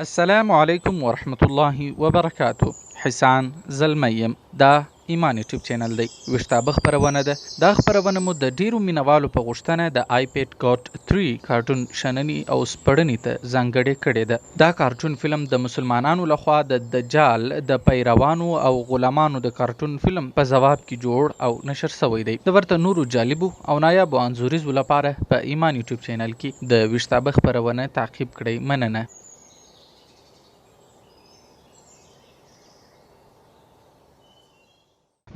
السلام علیکم ورحمت الله وبرکاتو. حسان زلمیم دا ایمان یوټیوب چینل دی. ویښتابه خپرونه ده. دا خپرونه مو د ډیرو مینوالو په غوښتنه د آیپیډ ګاټ 3 کارټون شننې او سپړنې ته ځانګړې کړې ده. دا کارټون فلم د مسلمانانو لخوا د دجال د پیروانو او غلامانو د کارټون فلم په ځواب کې جوړ او نشر شوی دی. د ورته نورو جالبو او نایابو انځوریزو لپاره په ایمان یوټیوب چینل کې د ویښتابه خپرونه تعقیب کړئ. مننه.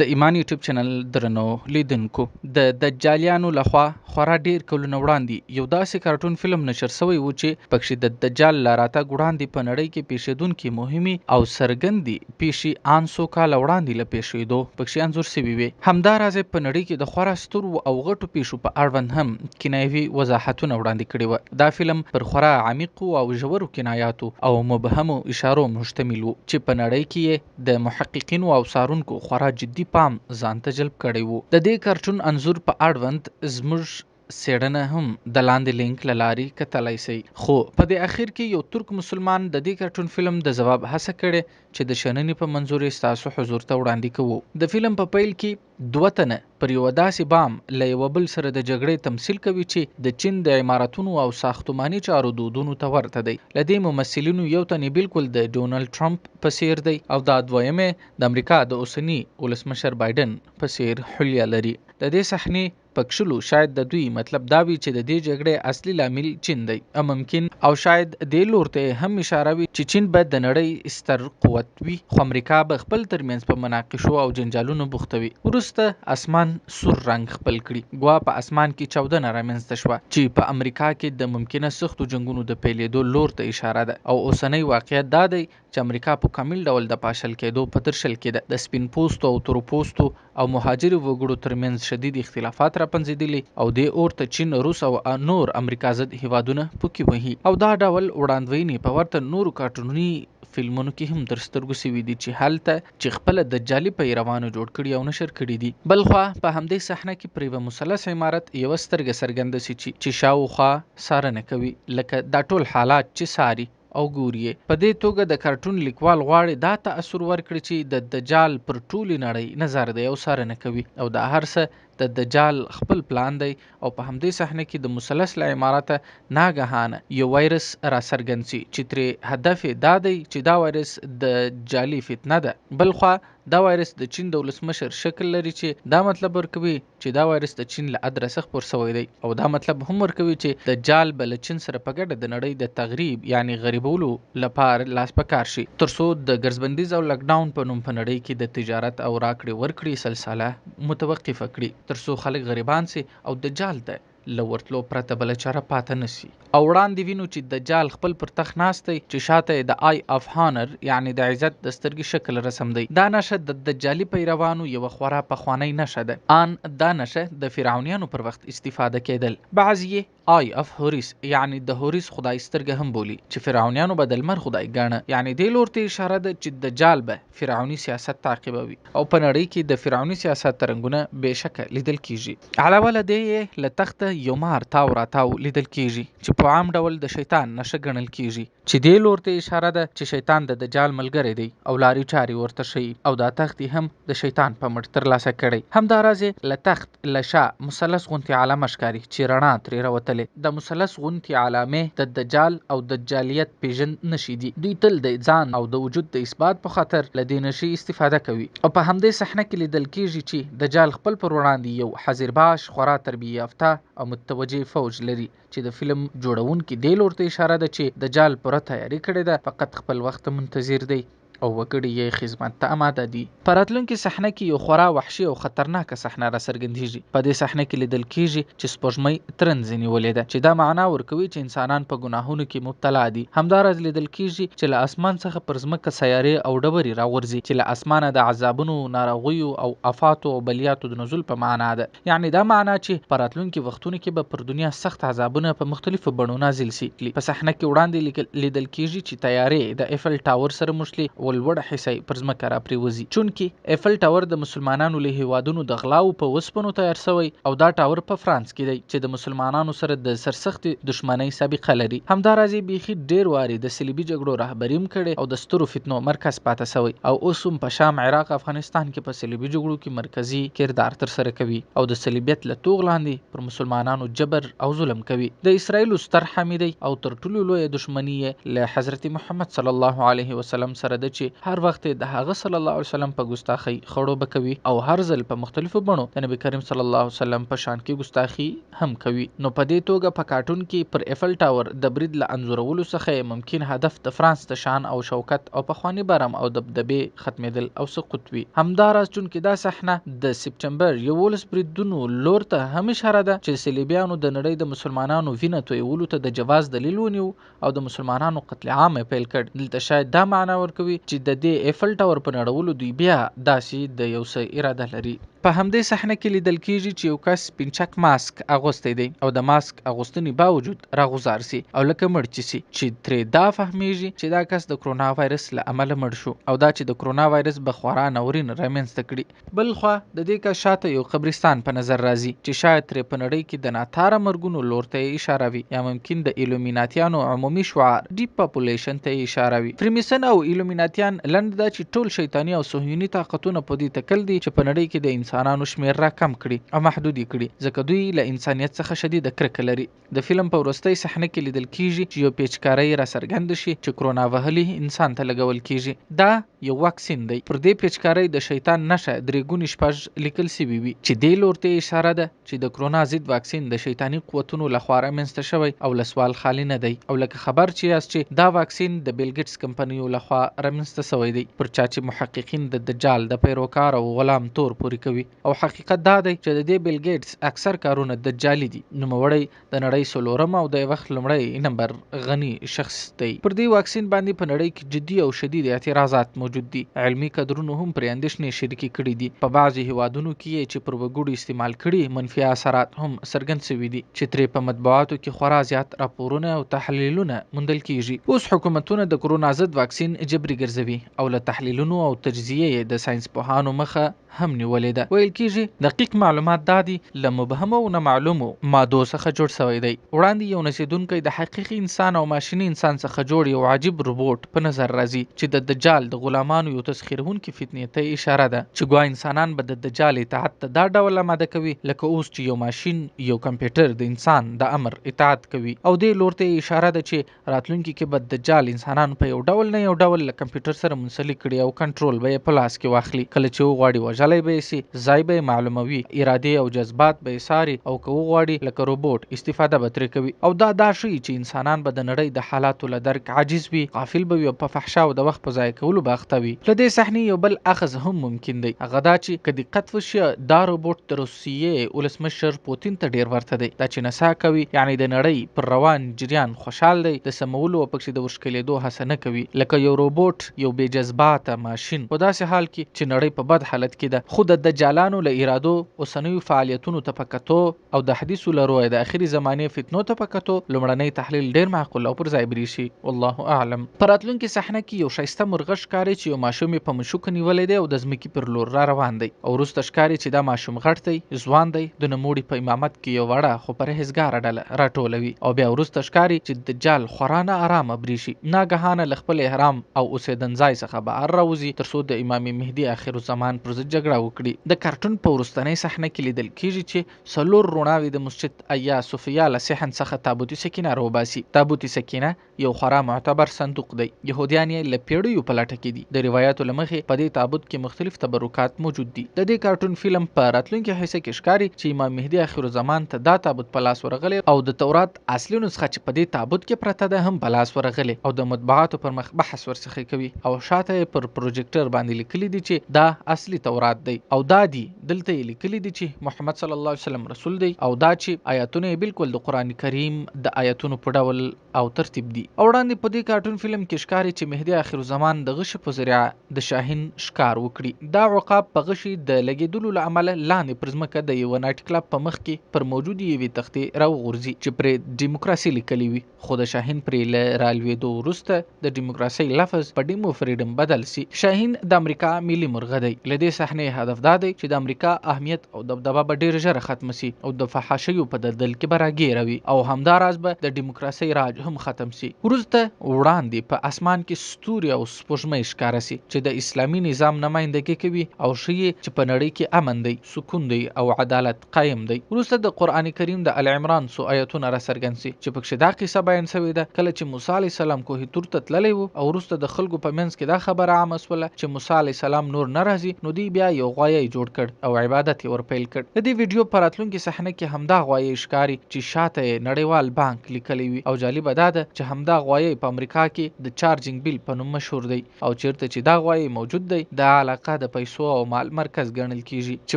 د ایمان یوټیوب چینل درنو لیدونکو، د دجالیانو لخوا خورا ډیر کلونه وړاندې یو داسې کارټون فلم نشر شوی و چې پکې د دجال له راتګ وړاندې په نړۍ کې پیښیدونکې مهمې او څرګندې پیښې ان څو کاله وړاندې له پیښېدو پکې انځور شوي وي. همداراز په نړۍ کې د خورا سترو او غټو پیښو په اړوند هم کنایوي وضاحتونه وړاندې کړي وو. دا فلم پر خورا عمیقو او ژورو کنایاتو او مبهمو اشارو مشتمل و چې په نړۍ کې یې د محققینو او څارونکو خورا جدي پام ځان ته جلب کړی وو. د دې کارټون انځور په اړوند زموږ څېړنه هم د لاندې لینک له لارې کتلی شئ. خو په دې اخر کې یو ترک مسلمان د دې کارټون فلم د ځواب هڅه کړې چې د شننې په منظور یې ستاسو حضور ته وړاندې کوو. د فلم په پیل کې دوه تنه پر یوه داسې بام له یوه بل سره د جګړې تمثیل کوي چې د چین د عمارتونو او ساختماني چارو دودونو ته ورته دی. له دې ممثلینو یو تن بالکل د ډونالډ ټرمپ په څیر دی او دا دویم د امریکا د اوسني ولسمشر بایدن په څیر حلیه لري. د دې صحنې پکښلو شاید د دوی مطلب دا وي چې د دې جګړې اصلي لامل چین دی. ممکن او شاید دې لور ته هم اشاره وي چې چین به د نړۍ ستر قوت وي، خو امریکا به خپل ترمنځ په مناقشو او جنجالونو بوخته وي. وروسته اسمان سور رنګ خپل کړي. ګوا په اسمان کې چاودنه رامنځته شوه چې په امریکا کې د ممکنه سختو جنګونو د پیلېدو لور ته اشاره ده. او اوسنی واقعیت دا دی چې امریکا په کامل ډول د پاشل کېدو په درشل کې ده. د سپین پوستو او تور پوستو او مهاجرو وګړو ترمنځ شدید اختلافات راپنځېدلي او دې اور ته چین، روس او نور امریکا ضد هیوادونه پوکې وهي. او دا ډول وړاندوینې په ورته نورو کارټوني فلمونو کې هم در سترګو سوي دي چې هلته چې خپله دجالي پیروانو جوړ کړي او نشر کړي دي. بلخوا په همدې صحنه کې پر یوه مثلث عمارت یوه سترګه څرګنده سي چې شاوخوا څارنه کوي، لکه دا ټول حالات چې څاري او ګوري. په دې توګه د کارټون لیکوال غواړي دا تاثر ورکړي چې د دجال پر ټولې نړۍ نظر دی او څارنه کوي او دا هر څه د دجال خپل پلان دی. او په همدې صحنه کې د مثلث له عمارته ناګهانه یو وایرس را څرګند سي چې ترې هدف دا دی چې دا وایرس د جعلي فتنه ده. بلخوا دا وایرس د چین د ولسمشر شکل لري چې دا مطلب ورکوي چې دا وایرس د چین له ادرسه خپور شوی دی. او دا مطلب هم ورکوي چې دجال به له چین سره په ګډه د نړۍ د تغریب یعنی غریبولو لپاره لاس په کار شي، ترڅو د ګرځبندیز او لاکډاون په نوم په نړۍ کې د تجارت او راکړې ورکړې سلسله متوقفه کړي، ترڅو خلک غریبان سي او دجال ته له ورتلو پرته بله چاره پاته نسی. او وړاندې وینو چې دجال خپل پر تخت ناست دی چې شاته د آی اف هانر یعنی د عزت د سترګې شکل رسم دی. دا نشه د دجالي پیروانو یوه خورا پخوانی نشه ده. ان دا نشه د فرعونیانو پر وخت استفاده کېدل. بعضی آی اف هوریس یعنی د هوریس خدای سترګه هم بولی چې فرعونیانو به د لمر خدای ګاڼه. یعنی دې لور ته اشاره ده چې دجال به فرعوني سیاست تعقیبوي او په نړۍ کې د فرعوني سیاست رنګونه بېشکه لیدل کیږي. علاوه له دې له تخته یو مار تاو راتاو لیدل کیږي چې په عام ډول د شیطان نشه ګڼل کیږي، چې دې لور ته اشاره ده چې شیطان د دجال ملګری دی او لارې چارې ورته ښیي او دا تخت هم د شیطان په مټ ترلاسه کړی. همداراز له تخت له شا مثلث غوندې علامه ښکاري چې رڼا ترې راوتلې. د مثلث غوندې علامې د دجال او دجالیت پیژند نشي دي. دوی تل د ځان او د وجود د اثبات په خاطر له دې نشي استفاده کوي. او په همدې صحنه کې لیدل کیږي چې دجال خپل پر وړاندې یو حذرباش خورا تربیه یافته او متوجه فوج لري چې د فلم جوړونکي دې لور ته اشاره ده چې دجال پوره تیاری کړې ده، فقط خپل وخت منتظر دی او وګړي یې خدمت ته آماده دي. په راتلونکي صحنه کې یو خورا وحشي او خطرناکه صحنه را څرګندېږي. په دې صحنه کې لیدل کیږي چې سپوږمۍ ترنځ نیولې ده، چې دا معنا ورکوي چې انسانان په ګناهونو کې مبتلا دي. همداراز لیدل کیږي چې له اسمان څخه پر ځمکه سیارې او ډبرې راغورځي چې له اسمانه د عذابونو، ناروغیو او افاتو او بلیاتو د نزول په معنا ده. یعنی دا معنا چې په راتلونکي وختونو کې به پر دنیا سخت عذابونه په مختلفو بڼو نازل شي. په صحنه کې وړاندې لیدل کیږي چې تیارې د ایفل ټاور سره مشلي، او لوړه حصه پر ځمکه راپریوځي. چونکې ایفل ټاور د مسلمانانو له هیوادونو د غلاو په وسپنو تیار شوی او دا ټاور په فرانس کې دی چې د مسلمانانو سره د سرسختې دښمنۍ سابقه لري. همداراز بیخي ډیر واري د صلیبي جګړو رهبري هم کړې او د سترو فتنو مرکز پاتې شوی او اوس هم په شام، عراق، افغانستان کې په صلیبي جګړو کې مرکزی کردار ترسره کوي او د صلیبیت له توغ لاندې پر مسلمانانو جبر او ظلم کوي. د اسرائیل ستر حامی دی او تر ټولو لوی دښمنی له حضرت محمد صلی الله علیه وسلم سره د چې هر وخت د هغه صلی الله علیه وسلم په ګستاخی خړو بکوي او هر ځل په مختلفو بڼو د نبی کریم صلی الله علیه وسلم په شان کې ګستاخی هم کوي. نو په دې توګه په کارټون کې پر ایفل ټاور د برید له انځورولو څخه ممکن هدف د فرانس د شان او شوکت او پخوانی برم او دبدبې ختمېدل او سقوط وي. همداراز چونکې دا صحنه د سپټمبر 11 بریدونو لور ته هم اشاره ده چې صلیبیانو د نړۍ د مسلمانانو وینه تویولو ته د جواز دلیل ونیو او د مسلمانانو قتل عام پیل کړ. دلته شاید دا معنا ورکوي چې د دې ایفل ټاور په نړولو دوی بیا داسې د یو څه اراده لري. په همدې صحنه کې لیدل کیږي چې یو کس پینچک ماسک اغوستی دی او د ماسک اغوستنې باوجود راغوزار سي او لکه مړ سي چې ترې دا فهمیږي چې دا کس د کرونا وایرس له امله مړ شو او دا چې د کرونا وایرس به خورا ناورین رامنځته کړي. بل خوا د دې کس شاته یو قبرستان په نظر راځي چې شاید ترې په نړۍ کې د ناتاره مرګونو لور ته اشاره وي یا ممکن د ایلومیناتیانو عمومي شعار ډیپ پاپولیشن ته اشاره وي. فریمیسن او ایلومیناتیان لند دا چې ټول شیطانی او صهیوني طاقتونه په دې تکل دي چې په نړۍ کې د انسانانو شمیر را کم کړي او محدود کړي ځکه دوی له انسانیت څخه شدید کرکه لري. د فلم په وروستۍ صحنه کې لیدل کیږي چې یو پیچکارۍ را څرګند شي چې کرونا وهلي انسان ته لګول کیږي. دا یو واکسین دی. پر دې پیچکارۍ د شیطان نشه درې ګونې شپږ لیکل سوي وي چې دې لور ته اشاره ده چې د کرونا ضد واکسین د شیطانی قوتونو لخوا رامنځته شوی او له سوال خالي نه دی او لکه خبر چې یاست چې دا واکسین د بیل ګیټس کمپنیو لخوا رامنځته شوی دی پر چا چې محققین د دجال د پیروکار او غلام تور پوری کوي. او حقیقت دا دی چې د دې بیل ګیټس اکثر کارونه دجالي دي. نوموړی د نړۍ څلورم او د وخت لومړی نمبر غني شخص دی. پر دې واکسین باندې په نړۍ کې جدي او شدید اعتراضات موجود دي. علمي کدرونو هم پر اندېښنې شریکې کړي دي. په بعضي هیوادونو کې چې پر وګړو استعمال کړي منفي اثرات هم څرګند شوي دي چې ترې په مطبوعاتو کې خورا زیات راپورونه او تحلیلونه موندل کیږي. اوس حکومتونه د کرونا ضد واکسین جبري ګرځوي او له تحلیلونو او تجزیې د ساينس پوهانو مخه هم نیولې ده. ویل کیږي دقیق معلومات دادي له مبهمو او نامعلومو مادو څخه جوړ شوی دی. وړاندې یو نسیدونکی د حقیقي انسان او ماشیني انسان څخه جوړ یو عجیب روبوټ په نظر راځي چې د دجال د غلامانو یو تسخیرونکي فتنې ته اشاره ده چې ګوا انسانان به د دجال اطاعت ته دا ډول آماده کوي لکه اوس چې یو ماشین یو کمپیوټر د انسان د امر اطاعت کوي. او دې لور ته اشاره ده چې راتلونکي کې به دجال انسانان په یو ډول نه یو ډول له کمپیوټر سره منسلک کړي او کنټرول به یې په لاس کې واخلي. کله چې وغواړي وژلی به یې سي، ځای به یې معلوموي، ارادې او جذبات به یې څاري او که وغواړي لکه روبوټ استفاده به ترې کوي. او دا ښیي چې انسانان به د نړۍ د حالاتو له درک عاجز وي، غافل به وي او په فحشا او د وخت په ضایع کولو به اخته وي. له دې صحنې یو بل اخذ هم ممکن دی، هغه دا چې که دقت وشي دا روبوټ د روسیې ولسمشر پوتین ته ډیر ورته دی. دا چې نڅا کوي یعنی د نړۍ پر روان جریان خوشحال دی، د سمولو او پکې د ورشکلېدو هڅه نه کوي لکه یو روبوټ یو بې جذباته ماشین. په داسې حال کې چې نړۍ په بد حالت کې ده، خو د دجالانو له ارادو اوسنیو فعالیتونو ته په کتو او د حدیثو له رویه د اخري زمانې فتنو ته په کتو لومړنی تحلیل ډیر معقول او پر ځای برېښي. والله اعلم. په راتلونکي صحنه کې یو ښایسته مرغه ښکاري چې یو ماشوم یې په مشوکه نیولی دی او د ځمکې پر لور را روان دی او وروسته ښکاري چې دا ماشوم غټ دی، ځوان دی، د نوموړي په امامت کې یو وړه خو پرهیزګاره ډله راټولوي او بیا وروسته ښکاري چې دجال خورا نه ارامه برېښي، ناګهانه له خپل احرام او اوسېدنځای څخه بهر راوځي ترڅو د امام مهدي اخر الزمان پر ضد جګړه وکړي. د کارټون په وروستنۍ صحنه کې لیدل کیږي چې څلور روڼاوې د مسجد ایا صوفیا له صحن څخه تابوت سکینه راوباسي. تابوت سکینه یو خورا معتبر صندوق دی. یهودیان یې له پیړیو په لټه کې دي. د روایتو له مخې په دې تابوت کې مختلف تبرکات موجود دي. د دې کارټون فلم په راتلونکي حصه کې ښکاري چې امام مهدي اخر الزمان ته دا تابوت په لاس ورغلی او د تورات اصلي نسخه چې په دې تابوت کې پرته ده هم په لاس ورغلی او د مطبوعاتو پر مخ بحث ورڅخه کوي او شاته پر پروجیکټر باندې لیکلي دي چې دا اصلي تورات مراد دی او دا دی دلته یې لیکلي دي چې محمد صلی الله علیه وسلم رسول دی او دا چې آیاتونه یې بالکل د قرآن کریم د آیاتونو په ډول او ترتیب دي. او وړاندې په دې کارټون فلم کې ښکاري چې مهدي آخر زمان د غشي په ذریعه د شاهین ښکار وکړي. دا عقاب په غشي د لګېدلو له امله لاندې پر ځمکه د یوه نایټ کلب په مخ کې پر موجودې یوې تختې راوغورځي چې پرې ډیموکراسي لیکلي وي، خو د شاهین پرې له رالوېدو وروسته د ډیموکراسۍ لفظ په ډیمو فریډم بدل سي. شاهین د امریکا ملي مرغه دی. له دې صحنې هدف دا دی چې د امریکا اهمیت او دبدبه به ډېر ژر ختم سي او د فحاشیو په دلدل کې به راګیروي او همداراز به د ډیموکراسۍ راج هم ختم سي. وروسته وړاندې په اسمان کې ستوري او سپوږمۍ ښکاره سي چې د اسلامي نظام نمایندګي کوي او ښیي چې په نړۍ کې امن دی، سکون دی او عدالت قایم دی. وروسته د قرآن کریم د ال عمران څو آیتونه راڅرګند سي چې پکښې دا قصه بیان سوې ده کله چې موسی علیه السلام کوه تور ته تللی و او وروسته د خلکو په منځ کې دا خبره عامه سوله چې موسی علیه السلام نور نه راځي، نو دوی بیا یو غوایه جوړ کړ او عبادت یې ورپیل کړ. د دې ویډیو په راتلونکي صحنه کې همدا غوایه ښکاري چې شاته یې نړیوال بانک لیکلی وي او جالبه دا ده چې همدا غوایه په امریکا کې د چارجینګ بیل په نوم مشهور دی او چیرته چې دا غوایه موجود دی دا علاقه د پیسو او مال مرکز ګڼل کیږي چې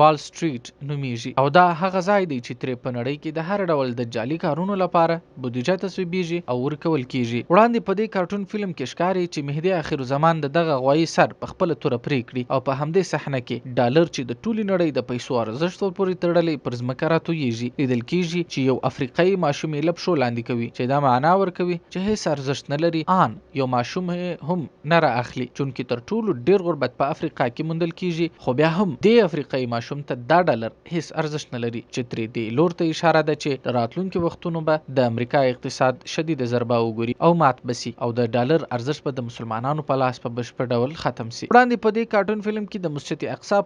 وال سټریټ نومیږي او دا هغه ځای دی چې ترې په نړۍ کې د هر ډول د جعلي کارونو لپاره بودیجه تصویبیږي او ورکول کیږي. وړاندې په دې کارټون فلم کې ښکاري چې مهدي آخر زمان د دغه غوایي سر په خپله توره پرې کړي او په همدې صحنه کې ډالر چې د ټولې نړۍ د پیسو ارزښت ورپورې تړلی پر ځمکه راتویږي. لیدل کیږي چې یو افریقایي ماشوم یې له پښو لاندې کوي چې دا معنا ورکوي چې هیڅ ارزښت نه لري، ان یو ماشوم هم نه را اخلي چونکې تر ټولو ډیر غربت په افریقا کې موندل کیږي، خو بیا هم دې افریقایي ماشوم ته دا ډالر هیڅ ارزښت نه لري چې ترې دې لور ته اشاره ده چې د راتلونکي وختونو به د امریکا اقتصاد شدید ضربه وګوري او مات بسي او د ډالر ارزښت به د مسلمانانو په لاس په بشپړ ډول ختم سي. وړاندې په دې کارټون فلم کې د مسجد اقصی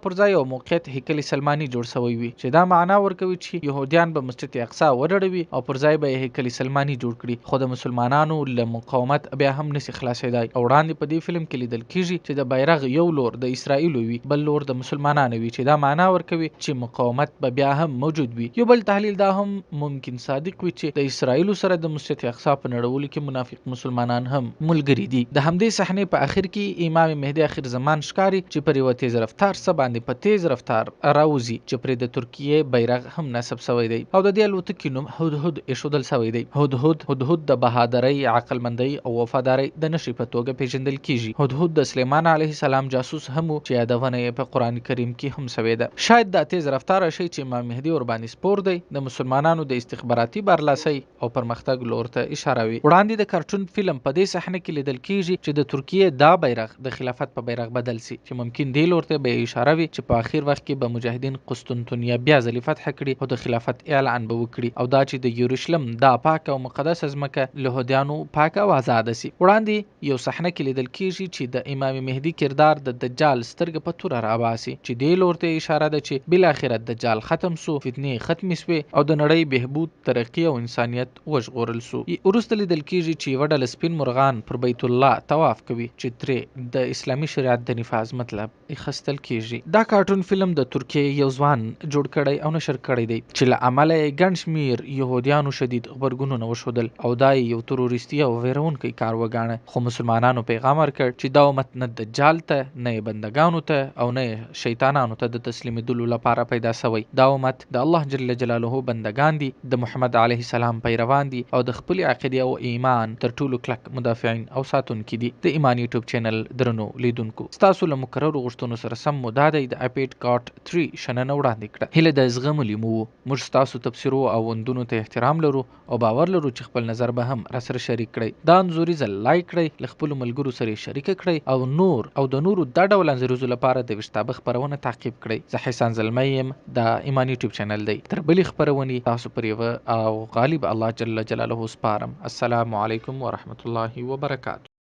پر ځای یو موقعیت هیکل سلماني جوړ شوی وي چې دا معنا ورکوي چې يهوديان به مسجد اقصی وډړوي او پر ځای به هیکل سلماني جوړ کړي، خو د مسلمانانو له مقاومت بیا هم نشي خلاصېدای. او وړاندې په دې فلم کې لیدل کیږي چې د بیرغ یو لور د اسرائیل وي بل لور د مسلمانانو وي چې دا معنا ورکوي چې مقاومت به بیا هم موجود وي. یو بل تحلیل دا هم ممکن صادق وي چې د اسرائیل سره د مسجد اقصی په نړولو کې منافق مسلمانان هم ملګري دي. د همدې صحنې په اخر کې امام مهدي آخر زمان ښکاري چې پر یوه تیز رفتار څه باندې په تیز رفتار راوځي چې پرې د ترکیې بیرغ هم نصب شوی دی او د دې الوتکې نوم هدهد ایښودل شوی دی. هدهد د بهادرۍ، عقلمندۍ او وفادارۍ د نښې په توګه پیژندل کیږي. هدهد د سلیمان علیه السلام جاسوس هم و چې یادونه یې په قرآن کریم کې هم شوې ده. شاید دا تیز رفتار شی چې امام مهدي ورباندې سپور دی د مسلمانانو د استخباراتي برلاسۍ او پرمختګ لور ته اشاره وي. وړاندې د کارټون فلم په دې صحنه کې لیدل کیږي چې د ترکیې دا بیرغ د خلافت په بیرغ بدل سي چې ممکن دې لور ته به اشاره وي چې په اخر وخت کې به مجاهدین قسطنطنیه بیا ځلې فتح کړي او د خلافت اعلان به وکړي او دا چې د یروشلم دا پاک او مقدس ځمکه له یهودیانو پاک او آزاد سي. وړاندې یو صحنه کې لیدل کیږي چې د امام مهدي کردار د دجال سترګې په توره راباسي چې دې لور ته اشاره ده چې بالاخره دجال ختم سو، فتنې ختمې سوې او د نړۍ بهبود، ترقي او انسانیت وژغورل سو. وروسته لیدل کیږي چې یوه ډله سپین مرغان پر بیت الله طواف کوي چې ترې د اسلامي شریعت د نفاذ مطلب اخیستل کیږي. دا کارټون فلم د ترکیې یو ځوان جوړ کړی او نشر کړی دی چې له امله یې ګڼ شمېر یهودیانو شدید غبرګونونه وښودل او دا یې یو تروریستي او ویرونکی کار وګاڼه، خو مسلمانانو پیغام ورکړ چې دا امت نه دجال ته، نه یې بندګانو ته او نه یې شیطانانو ته د تسلیمېدلو لپاره پیدا سوی. دا امت د الله جل جلاله بندګان دي، د محمد علیه السلام پیروان دي او د خپل عقیدې او ایمان تر ټولو کلک مدافعین او ساتونکي دي. د ایمان یوټیوب چینل درنو لیدونکو، ستاسو له مکررو غوښتنو سره سم مو دا دی د آیپیډ کارت 3 شننه وړاندې کړه. هیله د زغملي مو موږ ستاسو تبصرو او وندونو ته احترام لرو او باور لرو چې خپل نظر به هم راسره شریک کړئ. دا انځوریزه لایک کړئ، له خپلو ملګرو سره یې شریکه کړئ او د نورو دا ډول انځوریزو لپاره د ویښتابه خپرونه تعقیب کړئ. زه حسان زلمی یم، دا ایمان یوټیوب چینل دی. تر بلې خپرونې تاسو پر یوه او غالب الله جل جلاله سپارم. السلام علیکم ورحمة الله وبرکاته.